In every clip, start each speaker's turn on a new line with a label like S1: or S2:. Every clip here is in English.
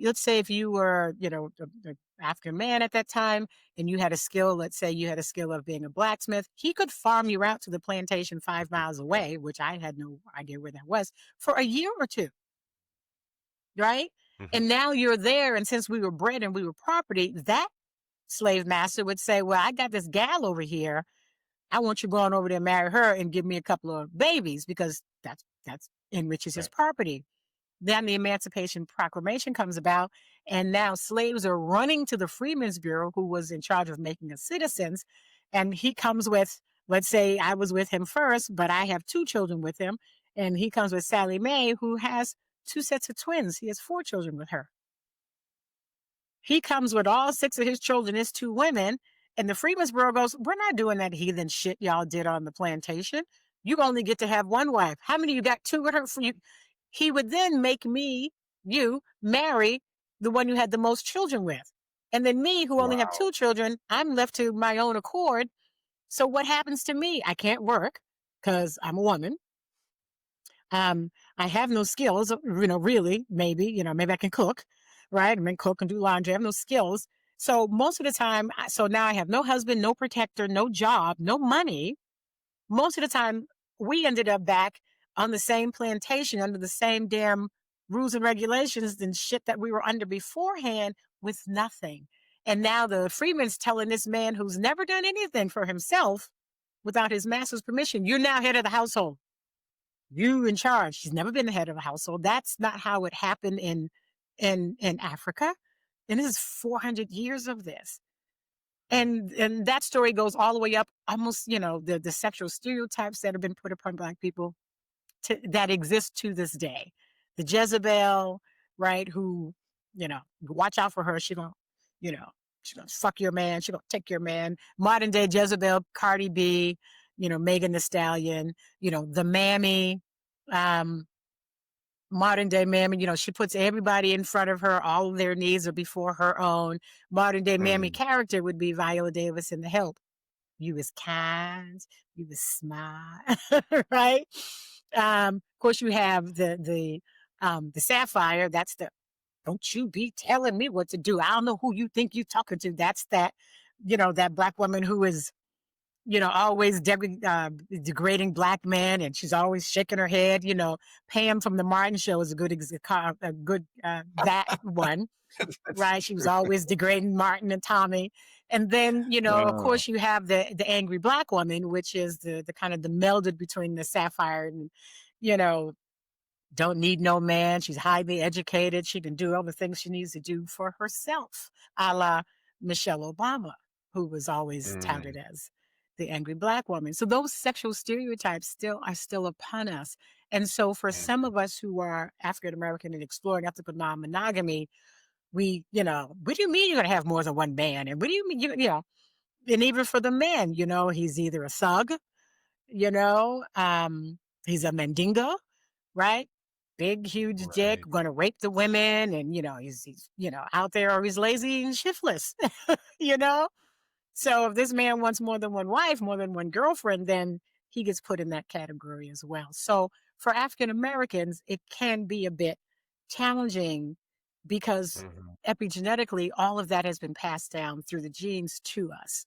S1: let's say if you were, an African man at that time and you had a skill, let's say you had a skill of being a blacksmith, he could farm you out to the plantation 5 miles away, which I had no idea where that was, for a year or two. Right?
S2: Mm-hmm.
S1: And now you're there. And since we were bred and we were property, that slave master would say, well, I got this gal over here. I want you going over there and marry her and give me a couple of babies because that's enriches his property. Then the Emancipation Proclamation comes about, and now slaves are running to the Freedmen's Bureau, who was in charge of making us citizens. And he comes with, let's say I was with him first, but I have 2 children with him. And he comes with Sally Mae, who has 2 sets of twins. He has 4 children with her. He comes with all 6 of his children, his 2 women. And the Freedmen's Bureau goes, we're not doing that heathen shit y'all did on the plantation. You only get to have 1 wife. How many you got 2 with her? He would then make you marry the one you had the most children with. And then me, who only have 2 children, I'm left to my own accord. So what happens to me? I can't work because I'm a woman. I have no skills, really, maybe I can cook, right? I can cook and do laundry. I have no skills. So most of the time, so now I have no husband, no protector, no job, no money. Most of the time, we ended up back on the same plantation under the same damn rules and regulations and shit that we were under beforehand with nothing. And now the freedman's telling this man who's never done anything for himself without his master's permission, you're now head of the household. You in charge. She's never been the head of a household. That's not how it happened in Africa. And this is 400 years of this. And that story goes all the way up almost, the sexual stereotypes that have been put upon Black people that exist to this day. The Jezebel, right, who, watch out for her. She's going to fuck your man. She's going to take your man. Modern day Jezebel, Cardi B, Megan Thee Stallion, the Mammy, modern day Mammy, she puts everybody in front of her. All of their needs are before her own. Modern day Mammy character would be Viola Davis in The Help. You was kind, you was smart, right? Of course, you have the Sapphire. That's the, don't you be telling me what to do. I don't know who you think you're talking to. That's that, that Black woman who is, always degrading Black men, and she's always shaking her head. Pam from the Martin Show is a good that one, right? She was always degrading Martin and Tommy. And then, of course, you have the angry Black woman, which is the kind of the melded between the Sapphire and, don't need no man. She's highly educated. She can do all the things she needs to do for herself, a la Michelle Obama, who was always touted as the angry Black woman. So those sexual stereotypes are still upon us. And so for some of us who are African American and exploring ethical non-monogamy, we, what do you mean you're going to have more than one man? And what do you mean, and even for the men, he's either a thug, he's a mandingo, right? Big, huge dick, going to rape the women. And, he's out there, or he's lazy and shiftless, So if this man wants more than one wife, more than one girlfriend, then he gets put in that category as well. So for African Americans, it can be a bit challenging because epigenetically, all of that has been passed down through the genes to us.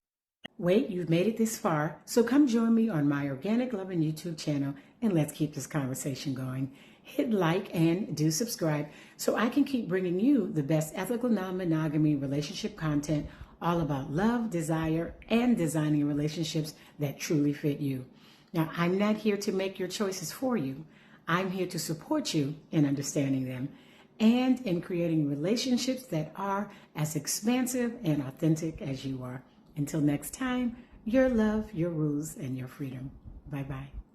S3: Wait, you've made it this far, so come join me on my Organic Loving YouTube channel and let's keep this conversation going. Hit like and do subscribe so I can keep bringing you the best ethical non-monogamy relationship content all about love, desire, and designing relationships that truly fit you. Now, I'm not here to make your choices for you. I'm here to support you in understanding them and in creating relationships that are as expansive and authentic as you are. Until next time, your love, your rules, and your freedom. Bye-bye.